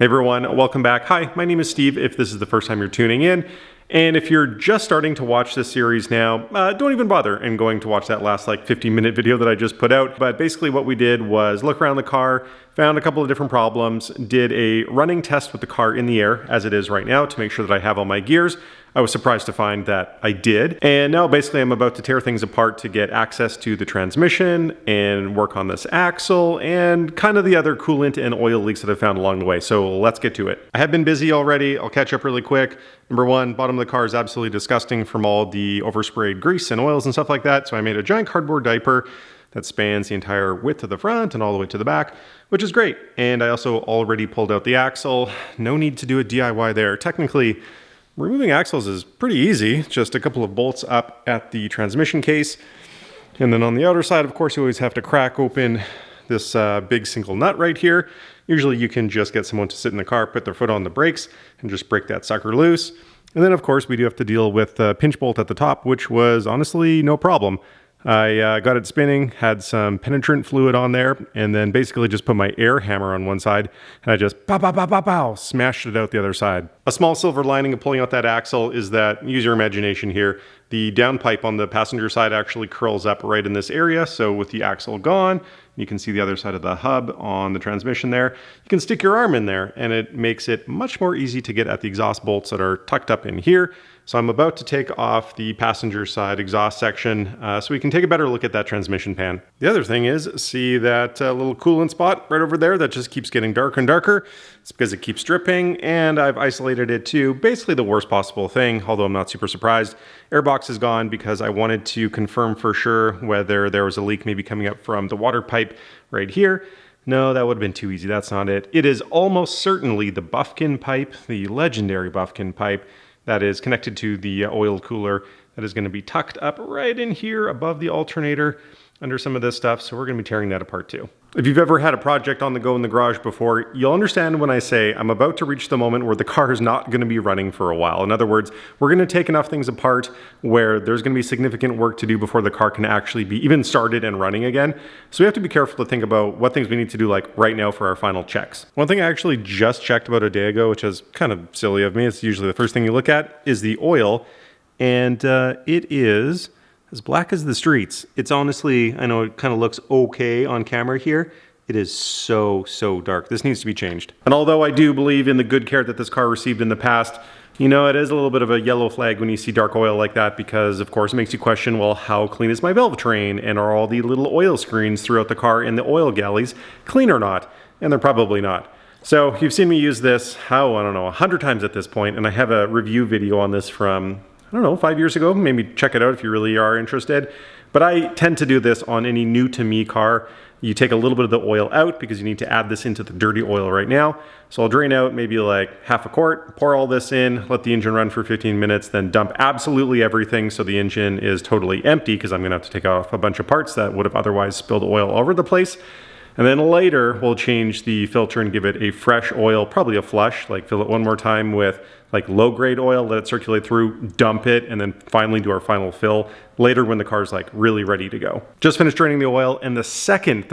Hey everyone, welcome back. Hi, my name is Steve if this is the first time you're tuning in. And if you're just starting to watch this series now, don't even bother and going to watch that last 15-minute video that I just put out. But basically what we did was look around the car, found a couple of different problems, did a running test with the car in the air as it is right now to make sure that I have all my gears. I was surprised to find that I did. And now basically I'm about to tear things apart to get access to the transmission and work on this axle and kind of the other coolant and oil leaks that I found along the way. So let's get to it. I have been busy already. I'll catch up really quick. Number one, bottom of the car is absolutely disgusting from all the oversprayed grease and oils and stuff like that. So I made a giant cardboard diaper that spans the entire width of the front and all the way to the back, which is great. And I also already pulled out the axle. No need to do a DIY there. Technically, removing axles is pretty easy, just a couple of bolts up at the transmission case. And then on the outer side, of course, you always have to crack open this big single nut right here. Usually you can just get someone to sit in the car, put their foot on the brakes, and just break that sucker loose. And then, of course, we do have to deal with the pinch bolt at the top, which was honestly no problem. I got it spinning, had some penetrant fluid on there, and then basically just put my air hammer on one side, and I just pow, pow, pow, pow, pow, smashed it out the other side. A small silver lining of pulling out that axle is that, use your imagination here, the downpipe on the passenger side actually curls up right in this area, so with the axle gone, you can see the other side of the hub on the transmission there. You can stick your arm in there, and it makes it much more easy to get at the exhaust bolts that are tucked up in here. So I'm about to take off the passenger side exhaust section so we can take a better look at that transmission pan. The other thing is, see that little coolant spot right over there that just keeps getting darker and darker? It's because it keeps dripping, and I've isolated it to basically the worst possible thing, although I'm not super surprised. Airbox is gone because I wanted to confirm for sure whether there was a leak maybe coming up from the water pipe right here. No, that would have been too easy. That's not it. It is almost certainly the Buffkin pipe, the legendary Buffkin pipe, that is connected to the oil cooler that is going to be tucked up right in here above the alternator under some of this stuff. So we're going to be tearing that apart too. If you've ever had a project on the go in the garage before, you'll understand when I say I'm about to reach the moment where the car is not going to be running for a while. In other words, we're going to take enough things apart where there's going to be significant work to do before the car can actually be even started and running again. So we have to be careful to think about what things we need to do right now for our final checks. One thing I actually just checked about a day ago, which is kind of silly of me, it's usually the first thing you look at, is the oil. And it is as black as the streets. It's honestly, I know it kind of looks okay on camera here. It is so dark. This needs to be changed. And although I do believe in the good care that this car received in the past, you know, it is a little bit of a yellow flag when you see dark oil like that because, of course, it makes you question, well, how clean is my valve train? And are all the little oil screens throughout the car in the oil galleys clean or not? And they're probably not. So you've seen me use this, I don't know, 100 times at this point, and I have a review video on this from, 5 years ago. Maybe check it out if you really are interested. But I tend to do this on any new to me car. You take a little bit of the oil out because you need to add this into the dirty oil right now. So I'll drain out maybe half a quart, pour all this in, let the engine run for 15 minutes, then dump absolutely everything so the engine is totally empty because I'm going to have to take off a bunch of parts that would have otherwise spilled oil all over the place. And then later we'll change the filter and give it a fresh oil, probably a flush, fill it one more time with low grade oil, let it circulate through, dump it, and then finally do our final fill later when the car's really ready to go. Just finished draining the oil, and the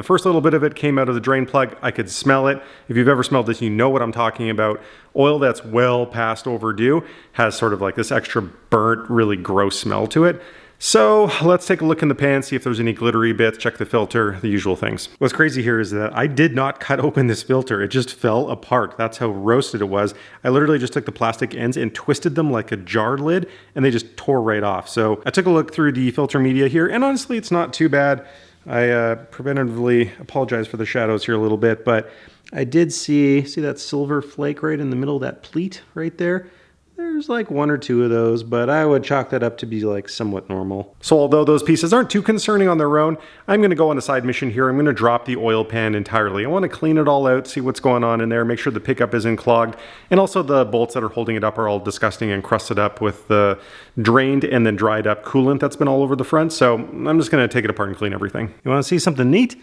first little bit of it came out of the drain plug, I could smell it. If you've ever smelled this, you know what I'm talking about. Oil that's well past overdue has sort of this extra burnt, really gross smell to it. So let's take a look in the pan, see if there's any glittery bits, check the filter, the usual things. What's crazy here is that I did not cut open this filter. It just fell apart. That's how roasted it was. I literally just took the plastic ends and twisted them like a jar lid, and they just tore right off. So I took a look through the filter media here, and honestly, it's not too bad. I preventatively apologize for the shadows here a little bit, but I did see that silver flake right in the middle of that pleat right there? There's one or two of those, but I would chalk that up to be somewhat normal. So although those pieces aren't too concerning on their own, I'm going to go on a side mission here. I'm going to drop the oil pan entirely. I want to clean it all out, see what's going on in there, make sure the pickup isn't clogged, and also the bolts that are holding it up are all disgusting and crusted up with the drained and then dried up coolant that's been all over the front. So I'm just going to take it apart and clean everything. You want to see something neat?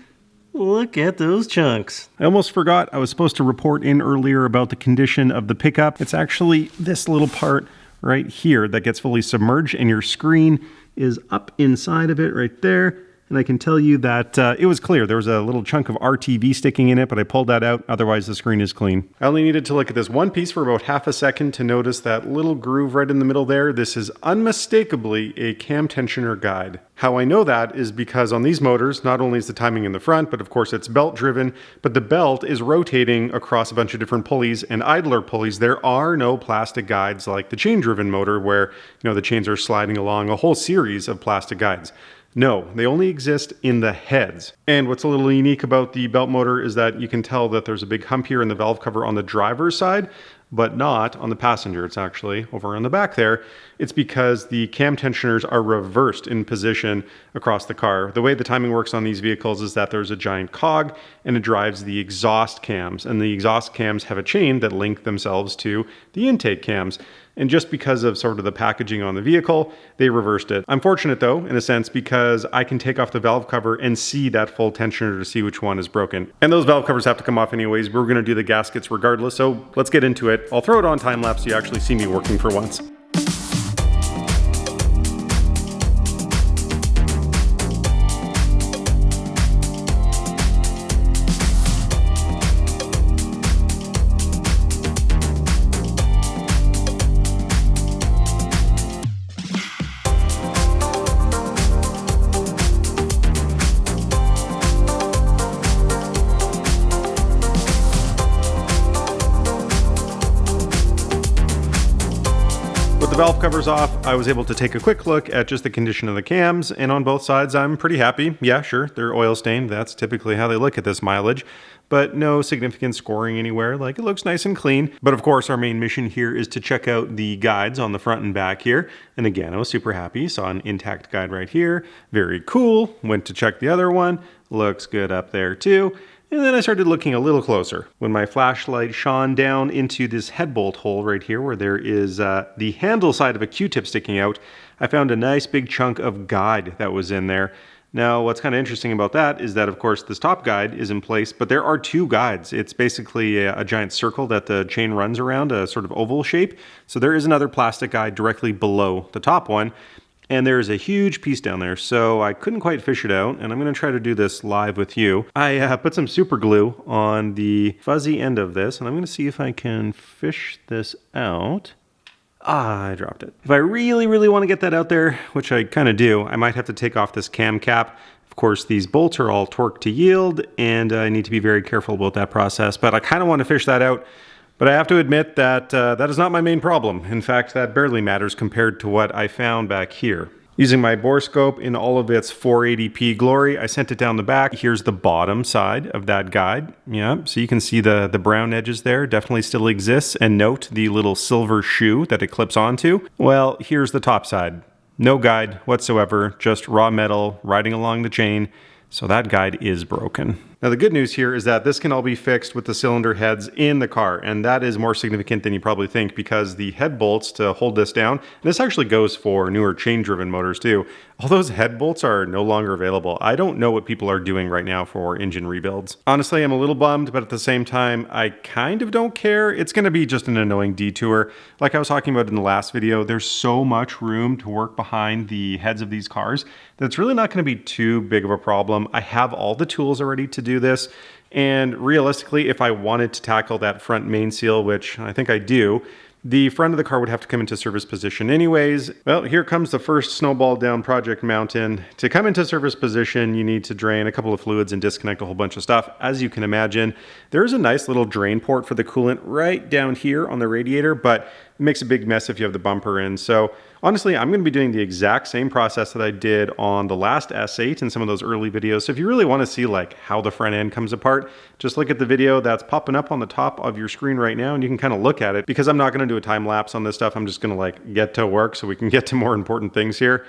Look at those chunks. I almost forgot I was supposed to report in earlier about the condition of the pickup. It's actually this little part right here that gets fully submerged and your screen is up inside of it right there. and I can tell you that it was clear. There was a little chunk of RTV sticking in it, but I pulled that out. Otherwise, the screen is clean. I only needed to look at this one piece for about half a second to notice that little groove right in the middle there. This is unmistakably a cam tensioner guide. How I know that is because on these motors, not only is the timing in the front, but of course it's belt driven, but the belt is rotating across a bunch of different pulleys and idler pulleys. There are no plastic guides like the chain driven motor where, the chains are sliding along, a whole series of plastic guides. No, they only exist in the heads. And what's a little unique about the belt motor is that you can tell that there's a big hump here in the valve cover on the driver's side, but not on the passenger. It's actually over on the back there. It's because the cam tensioners are reversed in position across the car. The way the timing works on these vehicles is that there's a giant cog and it drives the exhaust cams. And the exhaust cams have a chain that link themselves to the intake cams. And just because of sort of the packaging on the vehicle, they reversed it. I'm fortunate though, in a sense, because I can take off the valve cover and see that full tensioner to see which one is broken. And those valve covers have to come off anyways. We're gonna do the gaskets regardless, so let's get into it. I'll throw it on time lapse so you actually see me working for once. Valve covers off, I was able to take a quick look at just the condition of the cams, and on both sides I'm pretty happy. Yeah, sure, they're oil stained, that's typically how they look at this mileage, but no significant scoring anywhere, like it looks nice and clean. But of course our main mission here is to check out the guides on the front and back here, and again I was super happy, saw an intact guide right here, very cool. Went to check the other one, looks good up there too. And then I started looking a little closer when my flashlight shone down into this head bolt hole right here where there is the handle side of a Q-tip sticking out. I found a nice big chunk of guide that was in there. Now, what's kind of interesting about that is that, of course, this top guide is in place, but there are two guides. It's basically a giant circle that the chain runs around, a sort of oval shape. So there is another plastic guide directly below the top one. And there's a huge piece down there, so I couldn't quite fish it out, and I'm going to try to do this live with you. I put some super glue on the fuzzy end of this, and I'm going to see if I can fish this out. I dropped it. If I really, really want to get that out there, which I kind of do, I might have to take off this cam cap. Of course, these bolts are all torqued to yield, and I need to be very careful about that process, but I kind of want to fish that out. But I have to admit that that is not my main problem. In fact, that barely matters compared to what I found back here. Using my bore scope in all of its 480p glory, I sent it down the back. Here's the bottom side of that guide. Yeah, so you can see the brown edges there, definitely still exists. And note the little silver shoe that it clips onto. Well, here's the top side. No guide whatsoever, just raw metal riding along the chain. So that guide is broken. Now the good news here is that this can all be fixed with the cylinder heads in the car, and that is more significant than you probably think because the head bolts to hold this down, and this actually goes for newer chain-driven motors too, all those head bolts are no longer available. I don't know what people are doing right now for engine rebuilds. Honestly, I'm a little bummed, but at the same time, I kind of don't care. It's going to be just an annoying detour. Like I was talking about in the last video, there's so much room to work behind the heads of these cars that it's really not going to be too big of a problem. I have all the tools already to do this, and realistically, if I wanted to tackle that front main seal, which I think I do, the front of the car would have to come into service position anyways. Well, here comes the first snowball down Project Mountain. To come into service position, you need to drain a couple of fluids and disconnect a whole bunch of stuff. As you can imagine, there's a nice little drain port for the coolant right down here on the radiator, but it makes a big mess if you have the bumper in. So honestly, I'm going to be doing the exact same process that I did on the last S8 in some of those early videos. So if you really want to see like how the front end comes apart, just look at the video that's popping up on the top of your screen right now and you can kind of look at it. Because I'm not going to do a time lapse on this stuff, I'm just going to like get to work so we can get to more important things here.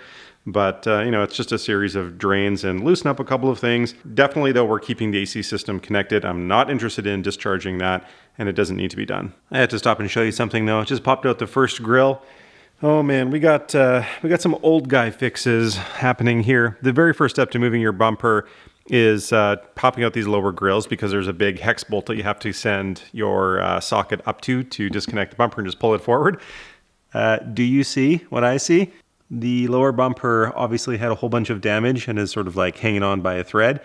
But, it's just a series of drains and loosen up a couple of things. Definitely, though, we're keeping the AC system connected. I'm not interested in discharging that, and it doesn't need to be done. I had to stop and show you something, though. It just popped out the first grill. Oh, man, we got some old guy fixes happening here. The very first step to moving your bumper is popping out these lower grills because there's a big hex bolt that you have to send your socket up to disconnect the bumper and just pull it forward. Do you see what I see? The lower bumper obviously had a whole bunch of damage and is sort of like hanging on by a thread.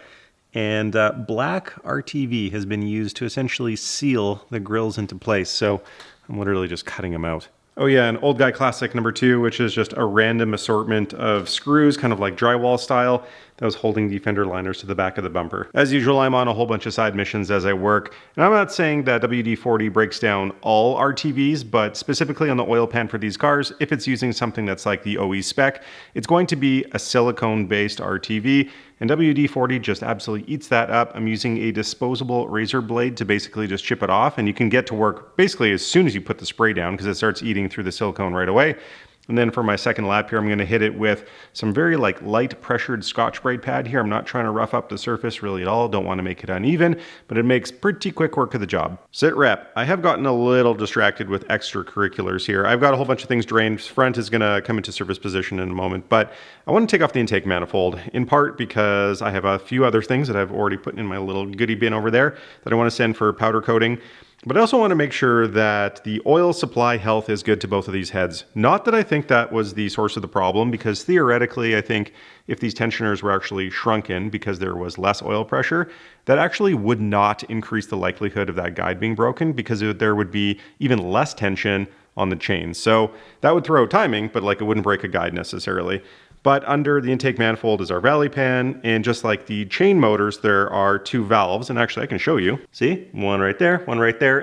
And black RTV has been used to essentially seal the grills into place. So I'm literally just cutting them out. Oh yeah, an old guy classic number 2, which is just a random assortment of screws, kind of like drywall style, that was holding the fender liners to the back of the bumper. As usual, I'm on a whole bunch of side missions as I work, and I'm not saying that WD-40 breaks down all RTVs, but specifically on the oil pan for these cars, if it's using something that's like the OE spec, it's going to be a silicone-based RTV, and WD-40 just absolutely eats that up. I'm using a disposable razor blade to basically just chip it off, and you can get to work basically as soon as you put the spray down because it starts eating through the silicone right away. And then for my second lap here, I'm going to hit it with some very light pressured Scotch-Brite pad here. I'm not trying to rough up the surface really at all. Don't want to make it uneven, but it makes pretty quick work of the job. Sit rep. I have gotten a little distracted with extracurriculars here. I've got a whole bunch of things drained. Front is going to come into service position in a moment, but I want to take off the intake manifold, in part because I have a few other things that I've already put in my little goodie bin over there that I want to send for powder coating. But I also want to make sure that the oil supply health is good to both of these heads. Not that I think that was the source of the problem, because theoretically I think if these tensioners were actually shrunken because there was less oil pressure, that actually would not increase the likelihood of that guide being broken, because there would be even less tension on the chain. So that would throw timing, but it wouldn't break a guide necessarily. But under the intake manifold is our valley pan, and just like the chain motors, there are 2 valves, and actually I can show you. See, one right there,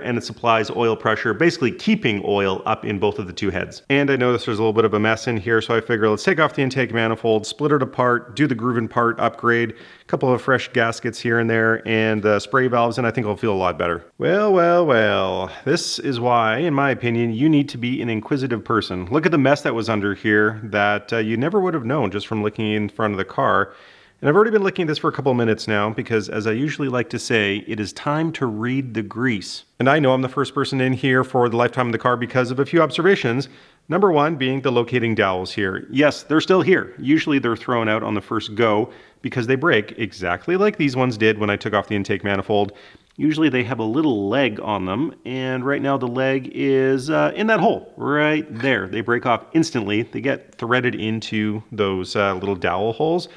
and it supplies oil pressure, basically keeping oil up in both of the 2 heads. And I noticed there's a little bit of a mess in here, so I figure let's take off the intake manifold, split it apart, do the groove and part upgrade, a couple of fresh gaskets here and there, and the spray valves, and I think I'll feel a lot better. Well, this is why, in my opinion, you need to be an inquisitive person. Look at the mess that was under here that you never would have known just from looking in front of the car. And I've already been looking at this for a couple of minutes now because, as I usually like to say, it is time to read the grease. And I know I'm the first person in here for the lifetime of the car because of a few observations. Number 1 being the locating dowels here. Yes, they're still here. Usually they're thrown out on the first go because they break exactly like these ones did when I took off the intake manifold. Usually they have a little leg on them, and right now the leg is in that hole right there. They break off instantly. They get threaded into those little dowel holes,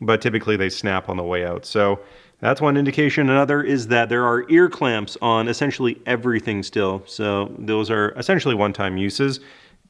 but typically they snap on the way out. So that's one indication. Another is that there are ear clamps on essentially everything still. So those are essentially one-time uses.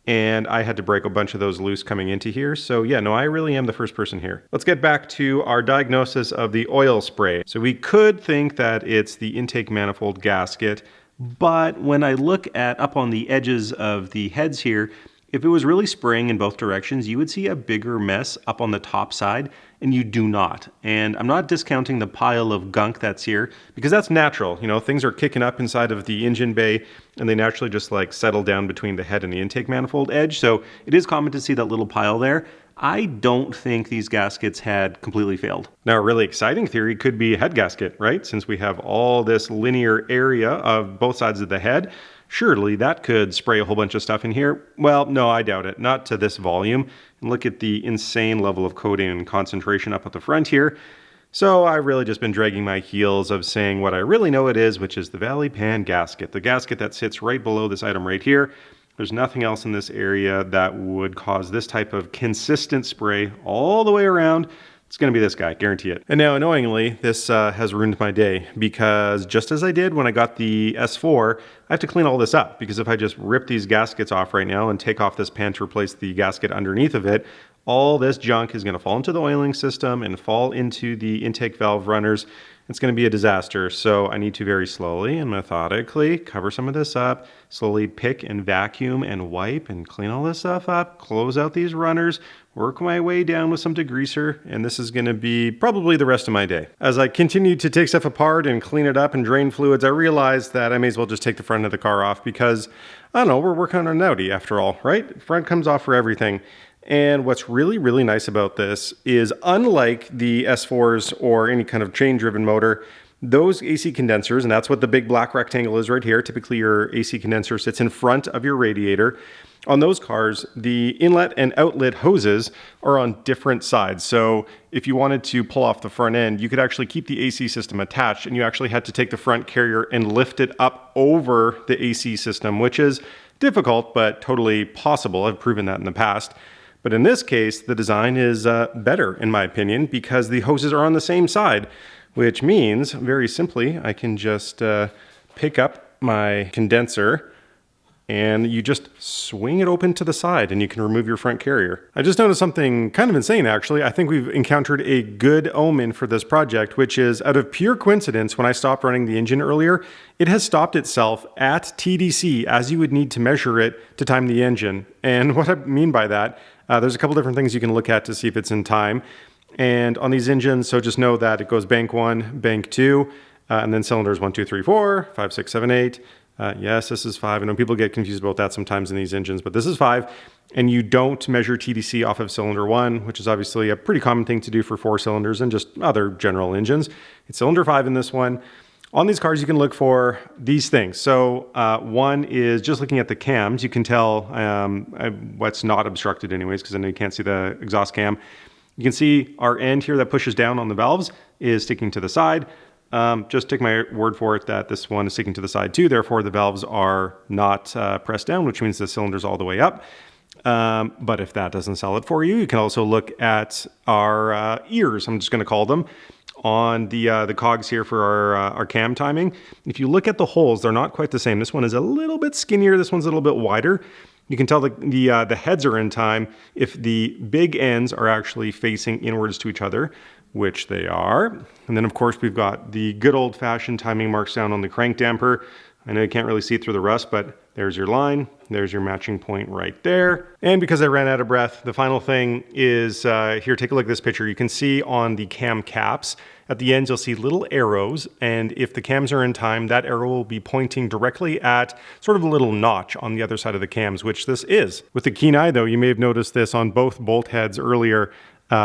And I had to break a bunch of those loose coming into here. So yeah, no, I really am the first person here. Let's get back to our diagnosis of the oil spray. So we could think that it's the intake manifold gasket, but when I look at up on the edges of the heads here, if it was really spraying in both directions, you would see a bigger mess up on the top side, and you do not. And I'm not discounting the pile of gunk that's here, because that's natural. You know, things are kicking up inside of the engine bay, and they naturally just settle down between the head and the intake manifold edge. So it is common to see that little pile there. I don't think these gaskets had completely failed. Now, a really exciting theory could be a head gasket, right? Since we have all this linear area of both sides of the head, surely that could spray a whole bunch of stuff in here. Well, no, I doubt it. Not to this volume. And look at the insane level of coating and concentration up at the front here. So I've really just been dragging my heels of saying what I really know it is, which is the valley pan gasket. The gasket that sits right below this item right here. There's nothing else in this area that would cause this type of consistent spray all the way around. It's going to be this guy, guarantee it. And now, annoyingly, this has ruined my day, because just as I did when I got the S4, I have to clean all this up, because if I just rip these gaskets off right now and take off this pan to replace the gasket underneath of it, all this junk is going to fall into the oiling system and fall into the intake valve runners. It's going to be a disaster. So I need to very slowly and methodically cover some of this up, slowly pick and vacuum and wipe and clean all this stuff up, close out these runners, work my way down with some degreaser, and this is going to be probably the rest of my day. As I continue to take stuff apart and clean it up and drain fluids, I realized that I may as well just take the front of the car off, because, I don't know, we're working on an Audi after all, right? Front comes off for everything. And what's really, really nice about this is, unlike the S4s or any kind of chain-driven motor, those AC condensers, and that's what the big black rectangle is right here, typically your AC condenser sits in front of your radiator. On those cars, the inlet and outlet hoses are on different sides. So if you wanted to pull off the front end, you could actually keep the AC system attached, and you actually had to take the front carrier and lift it up over the AC system, which is difficult, but totally possible. I've proven that in the past. But in this case, the design is better, in my opinion, because the hoses are on the same side, which means, very simply, I can just pick up my condenser and you just swing it open to the side and you can remove your front carrier. I just noticed something kind of insane, actually. I think we've encountered a good omen for this project, which is out of pure coincidence, when I stopped running the engine earlier, it has stopped itself at TDC as you would need to measure it to time the engine. And what I mean by that, there's a couple different things you can look at to see if it's in time. And on these engines, so just know that it goes bank 1, bank 2, and then cylinders 1, 2, 3, 4, 5, 6, 7, 8. Yes, this is 5. I know people get confused about that sometimes in these engines, but this is 5. And you don't measure TDC off of cylinder 1, which is obviously a pretty common thing to do for 4 cylinders and just other general engines. It's cylinder 5 in this one. On these cars, you can look for these things. So one is just looking at the cams. You can tell what's not obstructed anyways, because I know you can't see the exhaust cam. You can see our end here that pushes down on the valves is sticking to the side. Just take my word for it that this one is sticking to the side too. Therefore, the valves are not pressed down, which means the cylinder's all the way up. But if that doesn't sell it for you, you can also look at our ears, I'm just going to call them, on the cogs here for our cam timing. If you look at the holes, they're not quite the same. This one is a little bit skinnier. This one's a little bit wider. You can tell the heads are in time if the big ends are actually facing inwards to each other, which they are. And then of course we've got the good old-fashioned timing marks down on the crank damper. I know you can't really see it through the rust, but there's your line, there's your matching point right there. And because I ran out of breath, the final thing is, here, take a look at this picture. You can see on the cam caps, at the ends you'll see little arrows, and if the cams are in time, that arrow will be pointing directly at sort of a little notch on the other side of the cams, which this is. With a keen eye though, you may have noticed this on both bolt heads earlier.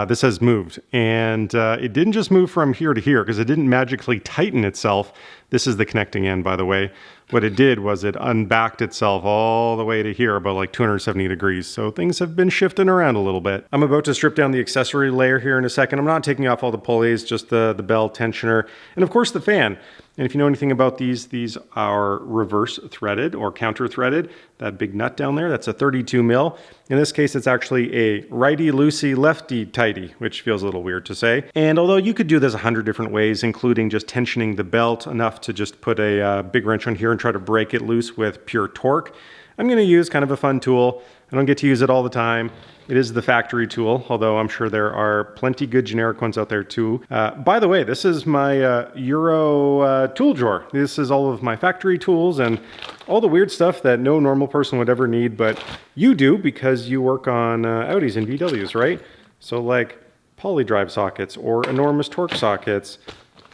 This has moved, and it didn't just move from here to here because it didn't magically tighten itself. This is the connecting end, by the way. What it did was it unbacked itself all the way to here, about like 270 degrees. So things have been shifting around a little bit. I'm about to strip down the accessory layer here in a second. I'm not taking off all the pulleys, just the bell tensioner, and of course the fan. And if you know anything about these are reverse threaded or counter threaded. That big nut down there, that's a 32 mil. In this case, it's actually a righty loosey, lefty tighty, which feels a little weird to say. And although you could do this 100 different ways, including just tensioning the belt enough to just put a big wrench on here and try to break it loose with pure torque, I'm going to use kind of a fun tool. I don't get to use it all the time. It is the factory tool, although I'm sure there are plenty good generic ones out there too. By the way, this is my Euro tool drawer. This is all of my factory tools and all the weird stuff that no normal person would ever need, but you do because you work on Audis and VWs, right? So like poly drive sockets or enormous torque sockets.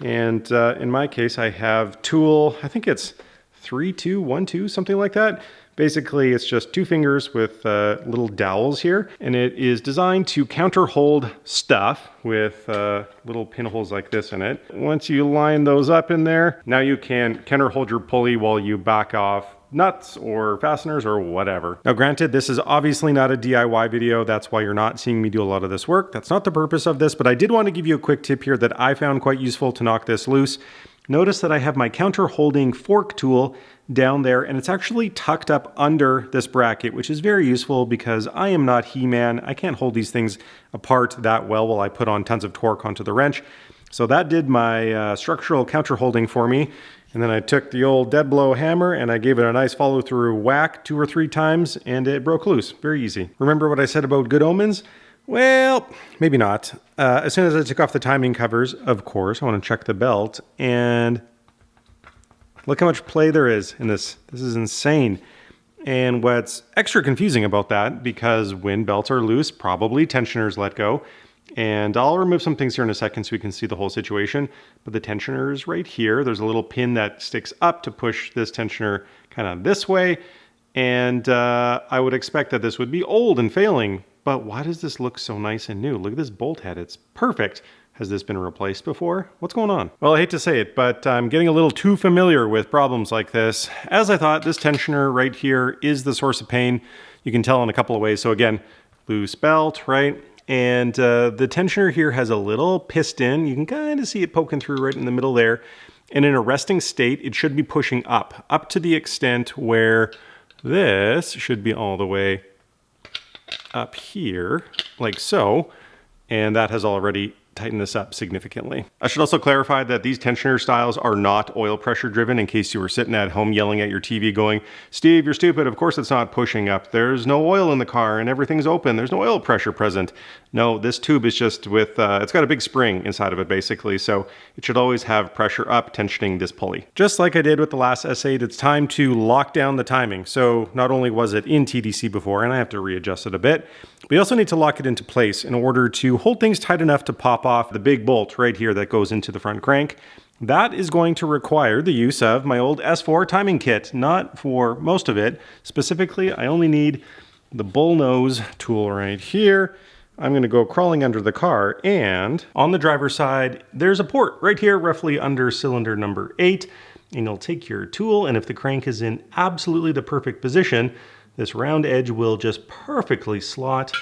And in my case, I have tool, I think it's 3-2-1-2, something like that. Basically, it's just 2 fingers with little dowels here, and it is designed to counter-hold stuff with little pinholes like this in it. Once you line those up in there, now you can counter-hold your pulley while you back off nuts or fasteners or whatever. Now granted, this is obviously not a DIY video. That's why you're not seeing me do a lot of this work. That's not the purpose of this, but I did want to give you a quick tip here that I found quite useful to knock this loose. Notice that I have my counter-holding fork tool down there, and it's actually tucked up under this bracket, which is very useful because I am not He-Man. I can't hold these things apart that well while I put on tons of torque onto the wrench. So that did my structural counter-holding for me. And then I took the old dead blow hammer and I gave it a nice follow-through whack 2 or 3 times, and it broke loose. Very easy. Remember what I said about good omens? Well, maybe not. As soon as I took off the timing covers, of course, I want to check the belt, and look how much play there is in this. This is insane. And what's extra confusing about that, because when belts are loose, probably tensioners let go. And I'll remove some things here in a second so we can see the whole situation. But the tensioner is right here. There's a little pin that sticks up to push this tensioner kind of this way. And I would expect that this would be old and failing. But why does this look so nice and new? Look at this bolt head. It's perfect. Has this been replaced before? What's going on? Well, I hate to say it, but I'm getting a little too familiar with problems like this. As I thought, this tensioner right here is the source of pain. You can tell in a couple of ways. So again, loose belt, right? And the tensioner here has a little piston. You can kind of see it poking through right in the middle there. And in a resting state, it should be pushing up to the extent where this should be all the way up here like so, and that has already tighten this up significantly. I should also clarify that these tensioner styles are not oil pressure driven, in case you were sitting at home yelling at your TV going, Steve, you're stupid, of course it's not pushing up. There's no oil in the car and everything's open. There's no oil pressure present. No, this tube is just with, it's got a big spring inside of it basically, so it should always have pressure up tensioning this pulley. Just like I did with the last S8, it's time to lock down the timing. So not only was it in TDC before, and I have to readjust it a bit, we also need to lock it into place in order to hold things tight enough to pop off the big bolt right here that goes into the front crank. That is going to require the use of my old S4 timing kit, not for most of it. Specifically, I only need the bullnose tool right here. I'm going to go crawling under the car, and on the driver's side, there's a port right here, roughly under cylinder number 8. And you'll take your tool, and if the crank is in absolutely the perfect position, this round edge will just perfectly slot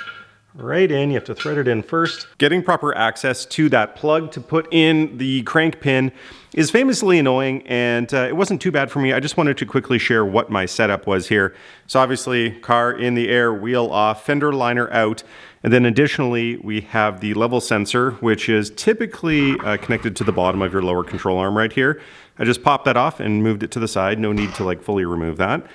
right in. You have to thread it in first. Getting proper access to that plug to put in the crank pin is famously annoying, and it wasn't too bad for me. I just wanted to quickly share what my setup was here. So obviously, car in the air, wheel off, fender liner out, and then additionally, we have the level sensor, which is typically connected to the bottom of your lower control arm right here. I just popped that off and moved it to the side. No need to like fully remove that.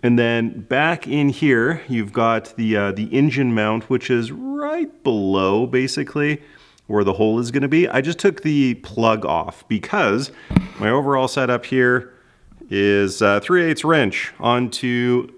And then back in here, you've got the engine mount, which is right below, basically, where the hole is going to be. I just took the plug off because my overall setup here is 3/8 wrench onto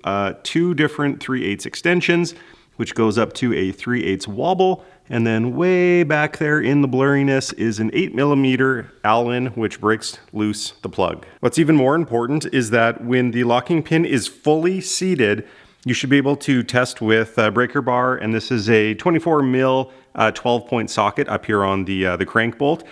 2 different 3/8 extensions, which goes up to a 3/8 wobble. And then way back there in the blurriness is an 8mm Allen, which breaks loose the plug. What's even more important is that when the locking pin is fully seated, you should be able to test with a breaker bar, and this is a 24mm 12-point socket up here on the crank bolt.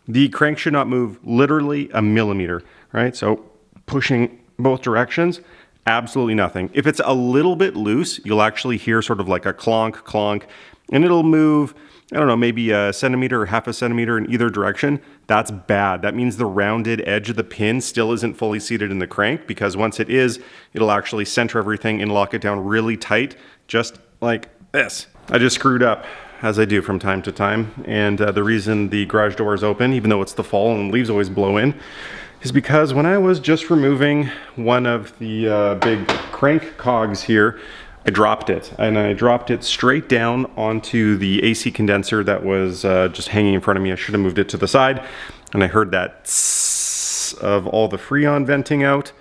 The crank should not move literally a millimeter, right? So pushing both directions, absolutely nothing. If it's a little bit loose, you'll actually hear sort of like a clonk, clonk, and it'll move, I don't know, maybe a centimeter or half a centimeter in either direction. That's bad. That means the rounded edge of the pin still isn't fully seated in the crank, because once it is, it'll actually center everything and lock it down really tight, just like this. I just screwed up, as I do from time to time, and the reason the garage door is open, even though it's the fall and leaves always blow in, is because when I was just removing one of the big crank cogs here, I dropped it, and I dropped it straight down onto the AC condenser that was just hanging in front of me. I should have moved it to the side, and I heard that tss of all the Freon venting out.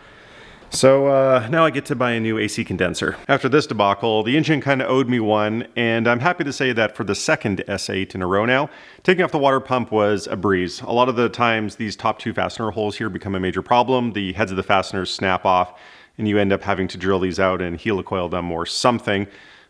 So now I get to buy a new AC condenser. After this debacle, the engine kind of owed me one, and I'm happy to say that for the second S8 in a row now, taking off the water pump was a breeze. A lot of the times, these top 2 fastener holes here become a major problem. The heads of the fasteners snap off, and you end up having to drill these out and helicoil them or something.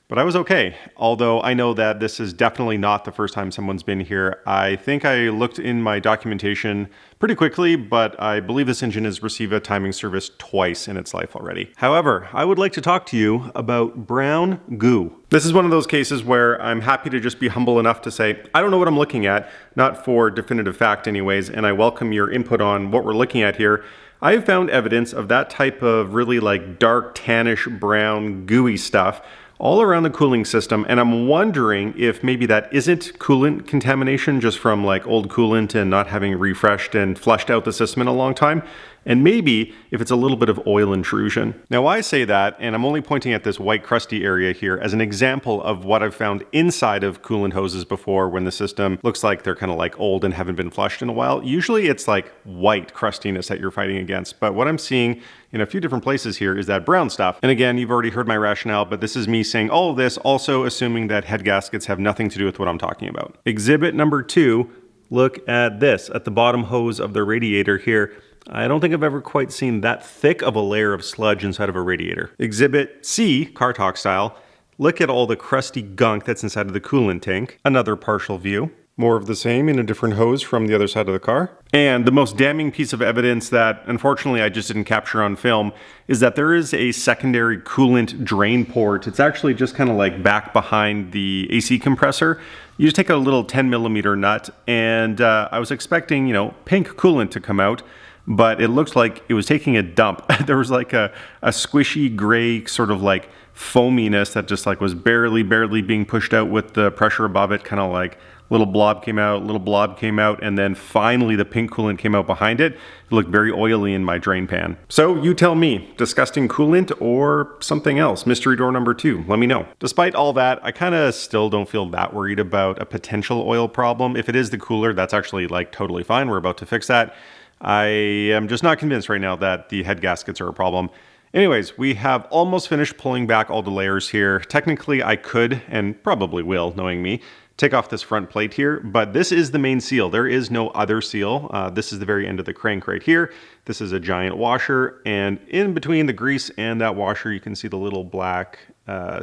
But I was okay, although I know that this is definitely not the first time someone's been here. I think I looked in my documentation pretty quickly, but I believe this engine has received a timing service twice in its life already. However, I would like to talk to you about brown goo. This is one of those cases where I'm happy to just be humble enough to say, I don't know what I'm looking at, not for definitive fact anyways, and I welcome your input on what we're looking at here. I have found evidence of that type of really like dark tannish brown gooey stuff all around the cooling system, and I'm wondering if maybe that isn't coolant contamination just from like old coolant and not having refreshed and flushed out the system in a long time, and maybe if it's a little bit of oil intrusion. Now I say that, and I'm only pointing at this white crusty area here as an example of what I've found inside of coolant hoses before when the system looks like they're kind of like old and haven't been flushed in a while. Usually it's like white crustiness that you're fighting against, but what I'm seeing in a few different places here is that brown stuff. And again, you've already heard my rationale, but this is me saying all of this, also assuming that head gaskets have nothing to do with what I'm talking about. Exhibit number 2, look at this, at the bottom hose of the radiator here. I don't think I've ever quite seen that thick of a layer of sludge inside of a radiator. Exhibit C, car talk style, look at all the crusty gunk that's inside of the coolant tank. Another partial view. More of the same in a different hose from the other side of the car. And the most damning piece of evidence that unfortunately I just didn't capture on film is that there is a secondary coolant drain port. It's actually just kind of like back behind the AC compressor. You just take a little 10mm nut, and I was expecting, pink coolant to come out. but it looked like it was taking a dump. There was like a squishy gray sort of like foaminess that just like was barely being pushed out with the pressure above it, kind of like little blob came out, and then finally the pink coolant came out behind it. It looked very oily in my drain pan. So you tell me, disgusting coolant or something else? Mystery door number 2, let me know. Despite all that, I kind of still don't feel that worried about a potential oil problem. If it is the cooler, that's actually like totally fine. We're about to fix that. I am just not convinced right now that the head gaskets are a problem. Anyways, we have almost finished pulling back all the layers here. Technically, I could, and probably will, knowing me, take off this front plate here, but this is the main seal. There is no other seal. This is the very end of the crank right here. This is a giant washer, and in between the grease and that washer, you can see the little black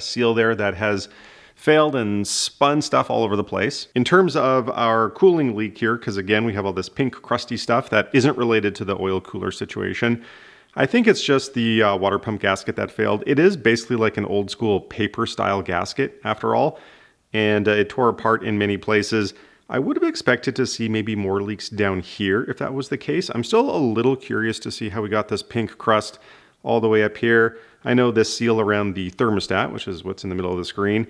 seal there that has failed and spun stuff all over the place. In terms of our cooling leak here, because again, we have all this pink crusty stuff that isn't related to the oil cooler situation, I think it's just the water pump gasket that failed. It is basically like an old school paper style gasket after all, and it tore apart in many places. I would have expected to see maybe more leaks down here if that was the case. I'm still a little curious to see how we got this pink crust all the way up here. I know this seal around the thermostat, which is what's in the middle of the screen,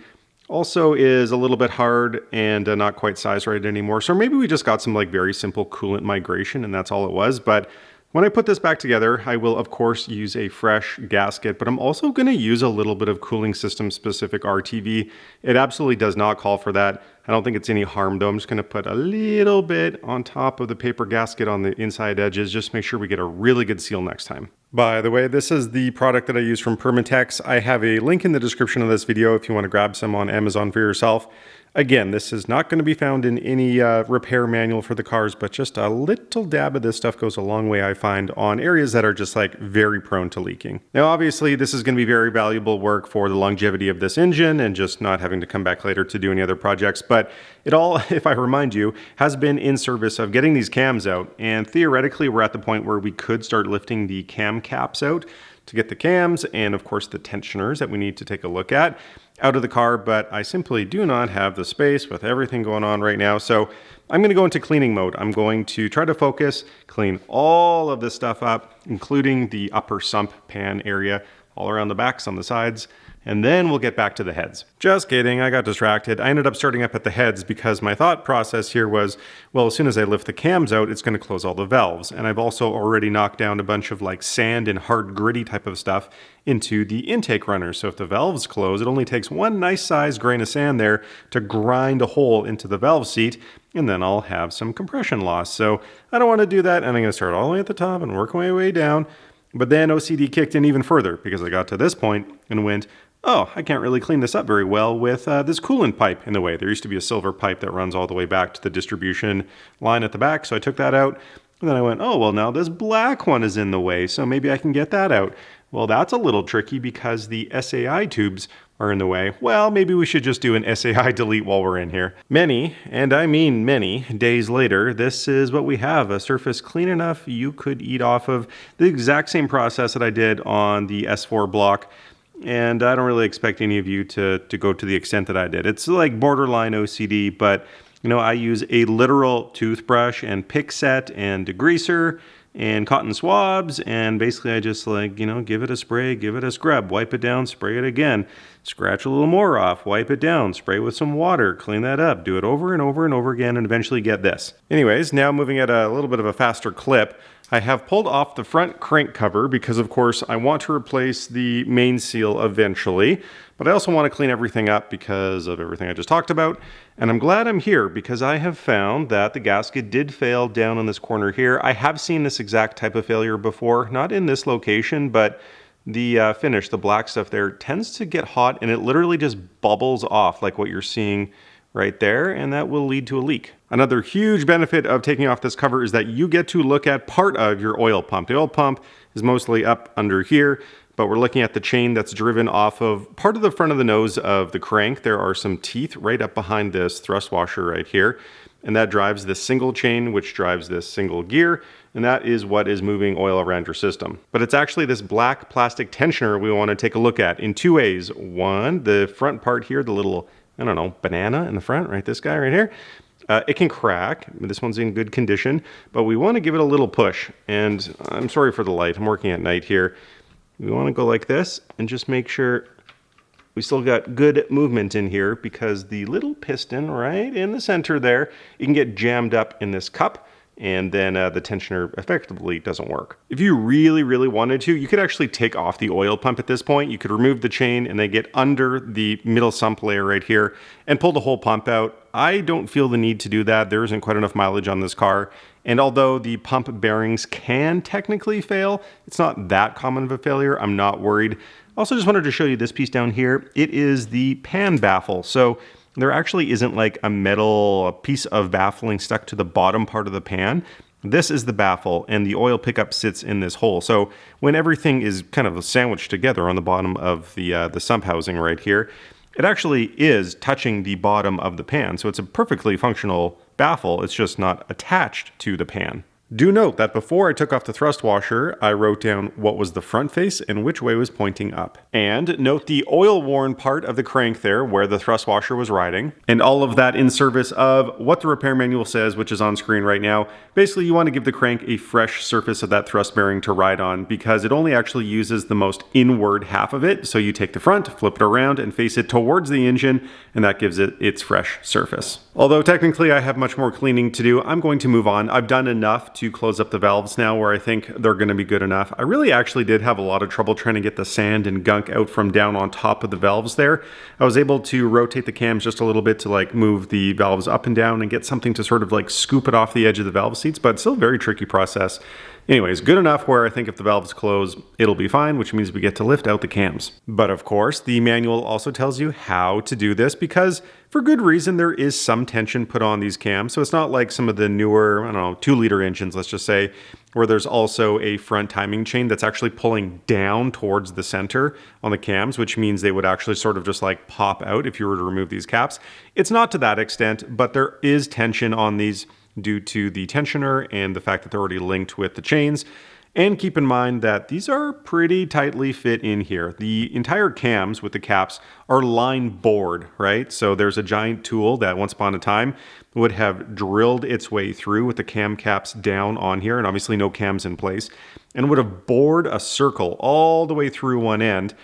also is a little bit hard and not quite size right anymore. So maybe we just got some like very simple coolant migration and that's all it was. But when I put this back together, I will of course use a fresh gasket, but I'm also going to use a little bit of cooling system specific RTV. It absolutely does not call for that. I don't think it's any harm though. I'm just going to put a little bit on top of the paper gasket on the inside edges, just make sure we get a really good seal next time. By the way, this is the product that I use from Permatex. I have a link in the description of this video if you want to grab some on Amazon for yourself. Again, this is not going to be found in any repair manual for the cars, but just a little dab of this stuff goes a long way, I find, on areas that are just like very prone to leaking. Now, obviously, this is going to be very valuable work for the longevity of this engine and just not having to come back later to do any other projects. But it all, if I remind you, has been in service of getting these cams out. And theoretically, we're at the point where we could start lifting the cam caps out to get the cams and, of course, the tensioners that we need to take a look at out of the car, but I simply do not have the space with everything going on right now. So I'm going to go into cleaning mode. I'm going to try to focus, clean all of this stuff up, including the upper sump pan area, all around the backs, on the sides, and then we'll get back to the heads. Just kidding, I got distracted. I ended up starting up at the heads because my thought process here was, well, as soon as I lift the cams out, it's going to close all the valves. And I've also already knocked down a bunch of like sand and hard gritty type of stuff into the intake runners. So if the valves close, it only takes one nice size grain of sand there to grind a hole into the valve seat, and then I'll have some compression loss. So I don't want to do that, and I'm going to start all the way at the top and work my way down. But then OCD kicked in even further because I got to this point and went, oh, I can't really clean this up very well with this coolant pipe in the way. There used to be a silver pipe that runs all the way back to the distribution line at the back, so I took that out. And then I went, oh, well, now this black one is in the way, so maybe I can get that out. Well, that's a little tricky because the SAI tubes are in the way. Well, maybe we should just do an SAI delete while we're in here. Many, and I mean many, days later, this is what we have, a surface clean enough you could eat off of. The exact same process that I did on the S4 block. And I don't really expect any of you to go to the extent that I did. It's like borderline OCD, but you know, I use a literal toothbrush and pick set and degreaser and cotton swabs, and basically I just like, you know, give it a spray, give it a scrub, wipe it down, spray it again, scratch a little more off, wipe it down, spray with some water, clean that up, do it over and over and over again, and eventually get this. Anyways, now moving at a little bit of a faster clip, I have pulled off the front crank cover because, of course, I want to replace the main seal eventually, but I also want to clean everything up because of everything I just talked about. And I'm glad I'm here because I have found that the gasket did fail down in this corner here. I have seen this exact type of failure before, not in this location, but the finish, the black stuff there, tends to get hot and it literally just bubbles off like what you're seeing right there, and that will lead to a leak. Another huge benefit of taking off this cover is that you get to look at part of your oil pump. The oil pump is mostly up under here, but we're looking at the chain that's driven off of part of the front of the nose of the crank. There are some teeth right up behind this thrust washer right here, and that drives this single chain, which drives this single gear, and that is what is moving oil around your system. But it's actually this black plastic tensioner we want to take a look at in two ways. One, the front part here, the little, I don't know, banana in the front, right? This guy right here. It can crack. This one's in good condition, but we want to give it a little push. And I'm sorry for the light. I'm working at night here. We want to go like this and just make sure we still got good movement in here, because the little piston right in the center there, you can get jammed up in this cup, and then the tensioner effectively doesn't work. If you really, really wanted to, you could actually take off the oil pump at this point. You could remove the chain and then get under the middle sump layer right here and pull the whole pump out. I don't feel the need to do that. There isn't quite enough mileage on this car. And although the pump bearings can technically fail, it's not that common of a failure. I'm not worried. Also just wanted to show you this piece down here. It is the pan baffle. So there actually isn't like a piece of baffling stuck to the bottom part of the pan. This is the baffle, and the oil pickup sits in this hole. So when everything is kind of sandwiched together on the bottom of the sump housing right here, it actually is touching the bottom of the pan. So it's a perfectly functional baffle. It's just not attached to the pan. Do note that before I took off the thrust washer, I wrote down what was the front face and which way was pointing up. And note the oil-worn part of the crank there where the thrust washer was riding. And all of that in service of what the repair manual says, which is on screen right now. Basically, you want to give the crank a fresh surface of that thrust bearing to ride on, because it only actually uses the most inward half of it. So you take the front, flip it around, and face it towards the engine, and that gives it its fresh surface. Although technically I have much more cleaning to do, I'm going to move on. I've done enough to close up the valves now where I think they're going to be good enough. I really actually did have a lot of trouble trying to get the sand and gunk out from down on top of the valves there. I was able to rotate the cams just a little bit to like move the valves up and down and get something to sort of like scoop it off the edge of the valve seats, but still a very tricky process. Anyways, good enough where I think if the valves close, it'll be fine, which means we get to lift out the cams. But of course, the manual also tells you how to do this, because for good reason, there is some tension put on these cams. So it's not like some of the newer, 2-liter engines, let's just say, where there's also a front timing chain that's actually pulling down towards the center on the cams, which means they would actually sort of just like pop out if you were to remove these caps. It's not to that extent, but there is tension on these due to the tensioner and the fact that they're already linked with the chains. And keep in mind that these are pretty tightly fit in here. The entire cams with the caps are line bored, right? So there's a giant tool that once upon a time would have drilled its way through with the cam caps down on here, and obviously no cams in place, and would have bored a circle all the way through one end.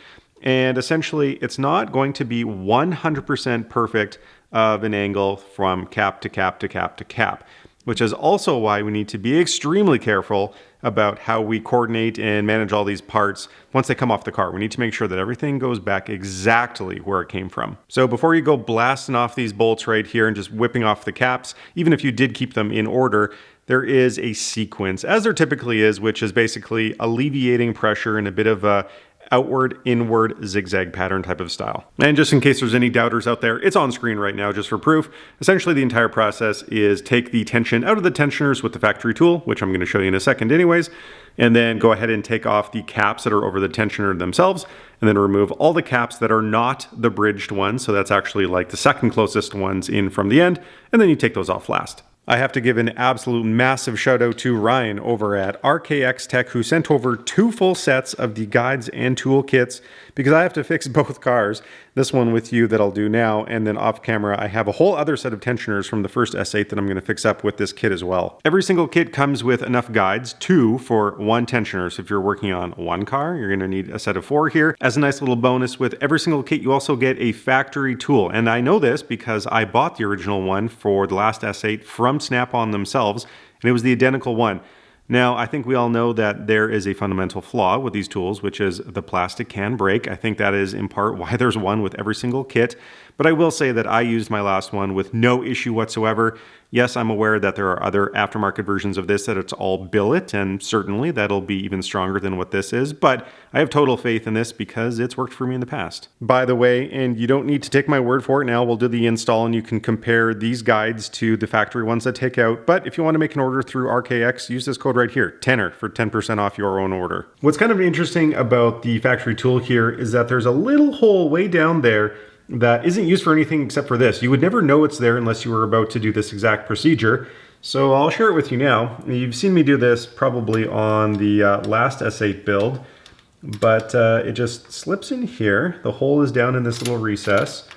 And essentially, it's not going to be 100% perfect of an angle from cap to cap to cap to cap, which is also why we need to be extremely careful about how we coordinate and manage all these parts once they come off the car. We need to make sure that everything goes back exactly where it came from. So before you go blasting off these bolts right here and just whipping off the caps, even if you did keep them in order, there is a sequence, as there typically is, which is basically alleviating pressure in a bit of a outward, inward, zigzag pattern type of style. And just in case there's any doubters out there, it's on screen right now just for proof. Essentially, the entire process is take the tension out of the tensioners with the factory tool, which I'm going to show you in a second anyways, and then go ahead and take off the caps that are over the tensioner themselves, and then remove all the caps that are not the bridged ones. So that's actually like the second closest ones in from the end, and then you take those off last. I have to give an absolute massive shout out to Ryan over at RKX Tech, who sent over 2 full sets of the guides and tool kits, because I have to fix both cars. This one with you that I'll do now, and then off camera I have a whole other set of tensioners from the first S8 that I'm going to fix up with this kit as well. Every single kit comes with enough guides, 2 for 1 tensioner. So if you're working on 1 car, you're going to need a set of 4 here. As a nice little bonus, with every single kit you also get a factory tool, and I know this because I bought the original one for the last S8 from Snap-on themselves, and it was the identical one. Now, I think we all know that there is a fundamental flaw with these tools, which is the plastic can break. I think that is in part why there's one with every single kit. But I will say that I used my last one with no issue whatsoever. Yes, I'm aware that there are other aftermarket versions of this that it's all billet, and certainly that'll be even stronger than what this is, but I have total faith in this because it's worked for me in the past. By the way, and you don't need to take my word for it now, we'll do the install and you can compare these guides to the factory ones that take out, but if you want to make an order through RKX, use this code right here, TENOR, for 10% off your own order. What's kind of interesting about the factory tool here is that there's a little hole way down there that isn't used for anything except for this. You would never know it's there unless you were about to do this exact procedure. So I'll share it with you now. You've seen me do this probably on the last S8 build, but it just slips in here. The hole is down in this little recess.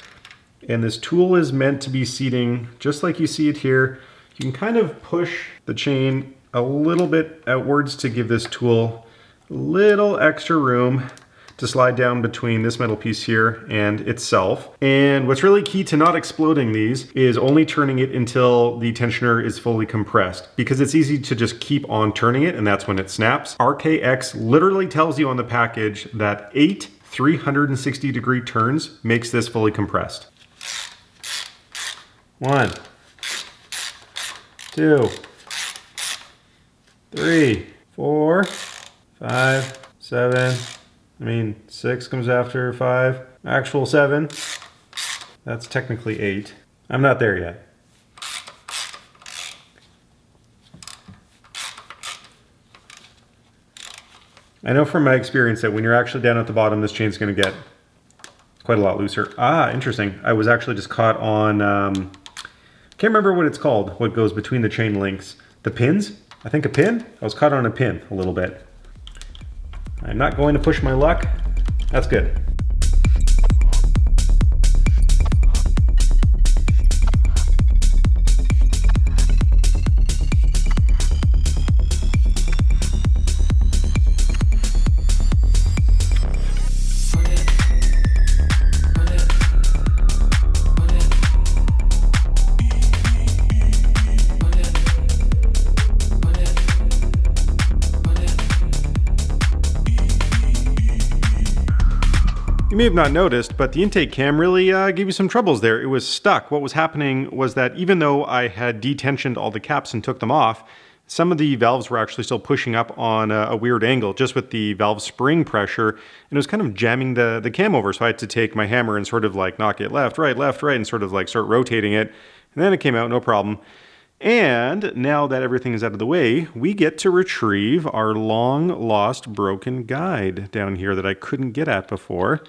And this tool is meant to be seating just like you see it here. You can kind of push the chain a little bit outwards to give this tool a little extra room to slide down between this metal piece here and itself. And what's really key to not exploding these is only turning it until the tensioner is fully compressed, because it's easy to just keep on turning it and that's when it snaps. RKX literally tells you on the package that 8 360-degree turns makes this fully compressed. 1, 2, 3, 4, 5, 7, 6 comes after 5, actual 7. That's technically 8. I'm not there yet. I know from my experience that when you're actually down at the bottom, this chain's going to get quite a lot looser. Ah, interesting. I was actually just caught on, can't remember what it's called, what goes between the chain links. The pins? I think a pin? I was caught on a pin a little bit. I'm not going to push my luck. That's good. You may have not noticed, but the intake cam really gave you some troubles there. It was stuck. What was happening was that even though I had detensioned all the caps and took them off, some of the valves were actually still pushing up on a weird angle just with the valve spring pressure, and it was kind of jamming the cam over. So I had to take my hammer and sort of like knock it left, right, and sort of like start rotating it. And then it came out, no problem. And now that everything is out of the way, we get to retrieve our long lost broken guide down here that I couldn't get at before,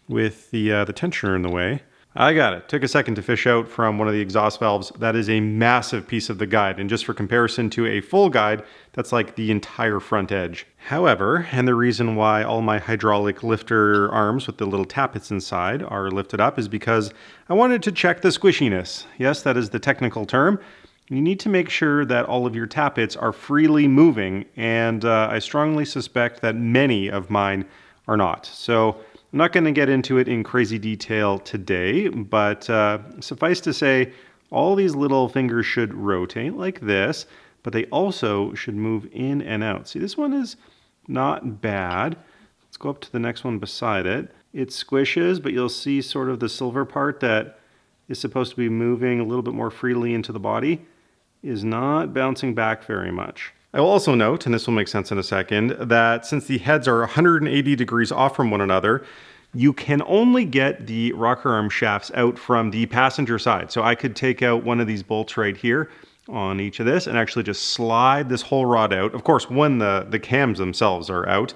with the tensioner in the way. I got it. Took a second to fish out from one of the exhaust valves. That is a massive piece of the guide, and just for comparison to a full guide, that's like the entire front edge. However, and the reason why all my hydraulic lifter arms with the little tappets inside are lifted up is because I wanted to check the squishiness. Yes, that is the technical term. You need to make sure that all of your tappets are freely moving, and I strongly suspect that many of mine are not. So I'm not going to get into it in crazy detail today, but suffice to say, all these little fingers should rotate like this, but they also should move in and out. See, this one is not bad. Let's go up to the next one beside it. It squishes, but you'll see sort of the silver part that is supposed to be moving a little bit more freely into the body is not bouncing back very much. I will also note, and this will make sense in a second, that since the heads are 180 degrees off from one another, you can only get the rocker arm shafts out from the passenger side. So I could take out one of these bolts right here on each of this and actually just slide this whole rod out. Of course, when the cams themselves are out,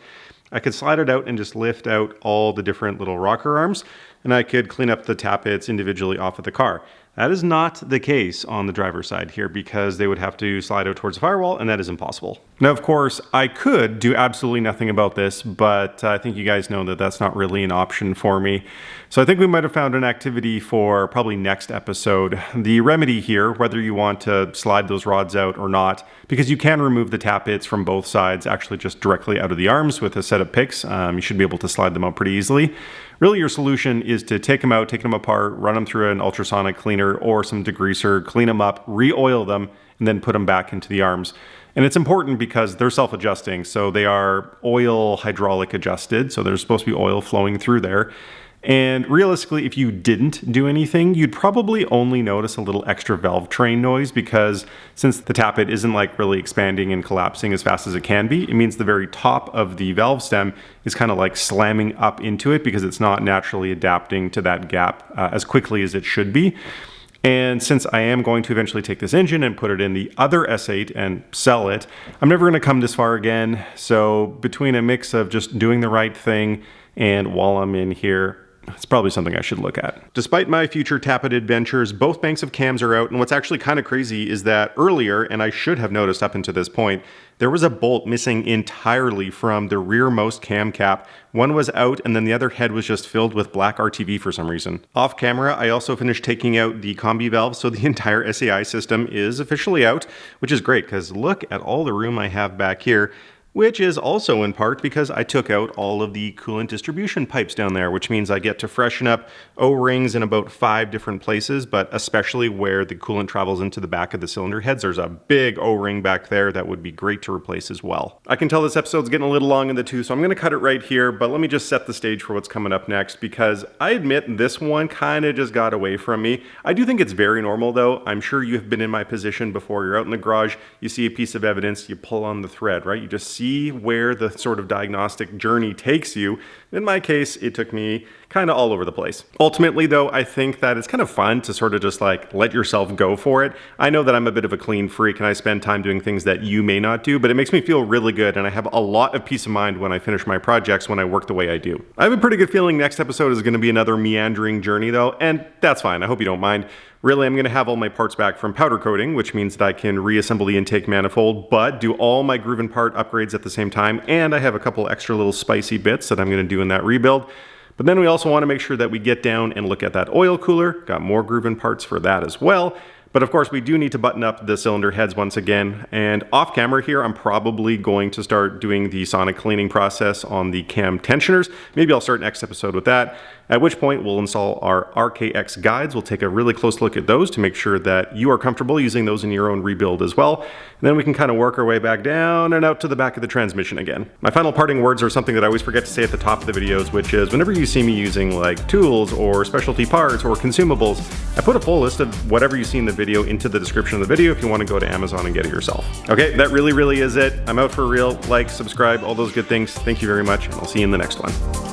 I could slide it out and just lift out all the different little rocker arms, and I could clean up the tappets individually off of the car. That is not the case on the driver's side here because they would have to slide out towards the firewall, and that is impossible. Now, of course, I could do absolutely nothing about this, but I think you guys know that that's not really an option for me. So I think we might have found an activity for probably next episode. The remedy here, whether you want to slide those rods out or not, because you can remove the tappets from both sides, actually just directly out of the arms with a set of picks. You should be able to slide them out pretty easily. Really, your solution is to take them out, take them apart, run them through an ultrasonic cleaner or some degreaser, clean them up, re-oil them, and then put them back into the arms. And it's important because they're self-adjusting, so they are oil hydraulic adjusted, so there's supposed to be oil flowing through there. And realistically, if you didn't do anything, you'd probably only notice a little extra valve train noise because since the tappet isn't like really expanding and collapsing as fast as it can be, it means the very top of the valve stem is kind of like slamming up into it because it's not naturally adapting to that gap as quickly as it should be. And since I am going to eventually take this engine and put it in the other S8 and sell it, I'm never going to come this far again. So between a mix of just doing the right thing and while I'm in here, It's probably something I should look at. Despite my future tappet adventures, both banks of cams are out, and what's actually kind of crazy is that earlier, and I should have noticed up until this point, there was a bolt missing entirely from the rearmost cam cap. One was out, and then the other head was just filled with black RTV for some reason. Off camera, I also finished taking out the combi valve, so the entire SAI system is officially out, which is great, because look at all the room I have back here, which is also in part because I took out all of the coolant distribution pipes down there, which means I get to freshen up O-rings in about 5 different places, but especially where the coolant travels into the back of the cylinder heads. There's a big O-ring back there that would be great to replace as well. I can tell this episode's getting a little long in the tooth, so I'm going to cut it right here, but let me just set the stage for what's coming up next, because I admit this one kind of just got away from me. I do think it's very normal though. I'm sure you have been in my position before. You're out in the garage, you see a piece of evidence, you pull on the thread, right? You just see where the sort of diagnostic journey takes you. In my case, it took me kind of all over the place. Ultimately though, I think that it's kind of fun to sort of just like let yourself go for it. I know that I'm a bit of a clean freak and I spend time doing things that you may not do, but it makes me feel really good and I have a lot of peace of mind when I finish my projects when I work the way I do. I have a pretty good feeling next episode is going to be another meandering journey though, and that's fine. I hope you don't mind. Really, I'm going to have all my parts back from powder coating, which means that I can reassemble the intake manifold, but do all my groove and part upgrades at the same time, and I have a couple extra little spicy bits that I'm going to do in that rebuild. But then we also want to make sure that we get down and look at that oil cooler. Got more groove and parts for that as well. But of course, we do need to button up the cylinder heads once again. And off camera here, I'm probably going to start doing the sonic cleaning process on the cam tensioners. Maybe I'll start next episode with that. At which point we'll install our RKX guides. We'll take a really close look at those to make sure that you are comfortable using those in your own rebuild as well. And then we can kind of work our way back down and out to the back of the transmission again. My final parting words are something that I always forget to say at the top of the videos, which is whenever you see me using like tools or specialty parts or consumables, I put a full list of whatever you see in the video into the description of the video if you want to go to Amazon and get it yourself. Okay, that really is it. I'm out for real. Like, subscribe, all those good things. Thank you very much, and I'll see you in the next one.